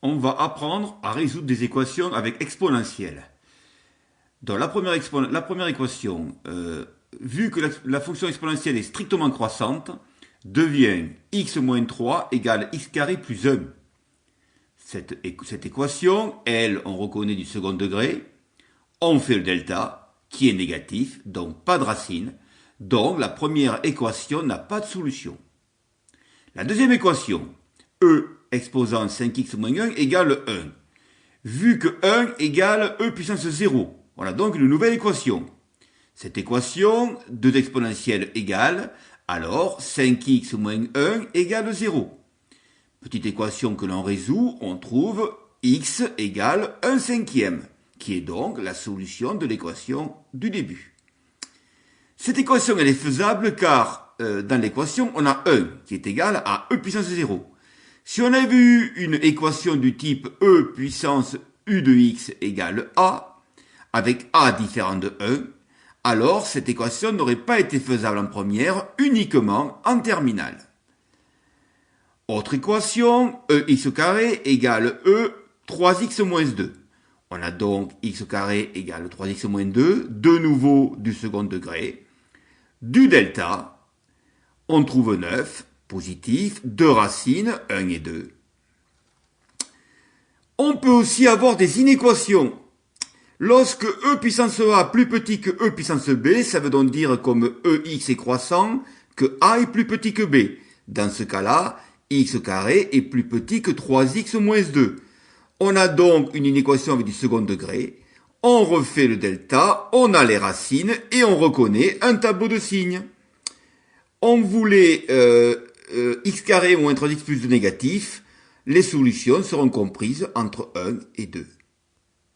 on va apprendre à résoudre des équations avec exponentielle. Dans la première équation, vu que la fonction exponentielle est strictement croissante, devient x moins 3 égale x carré plus 1. Cette équation, elle, on reconnaît du second degré. On fait le delta, qui est négatif, donc pas de racine. Donc la première équation n'a pas de solution. La deuxième équation, e exposant 5x moins 1 égale 1. Vu que 1 égale e puissance 0, voilà donc une nouvelle équation. Cette équation, 2 exponentielle égale, alors 5x moins 1 égale 0. Petite équation que l'on résout, on trouve x égale 1 cinquième, qui est donc la solution de l'équation du début. Cette équation, elle est faisable car dans l'équation, on a 1 qui est égal à e puissance 0. Si on avait eu une équation du type e puissance u de x égale a, avec a différent de 1, alors cette équation n'aurait pas été faisable en première, uniquement en terminale. Autre équation, ex carré égale e 3x moins 2. On a donc x carré égale 3x moins 2, de nouveau du second degré. Du delta, on trouve 9, positif, 2 racines, 1 et 2. On peut aussi avoir des inéquations. Lorsque e puissance a plus petit que e puissance b, ça veut donc dire comme ex est croissant, que a est plus petit que b. Dans ce cas-là, x carré est plus petit que 3x moins 2. On a donc une inéquation avec du second degré. On refait le delta, on a les racines et on reconnaît un tableau de signes. On voulait x carré moins 3x plus 2 négatif. Les solutions seront comprises entre 1 et 2.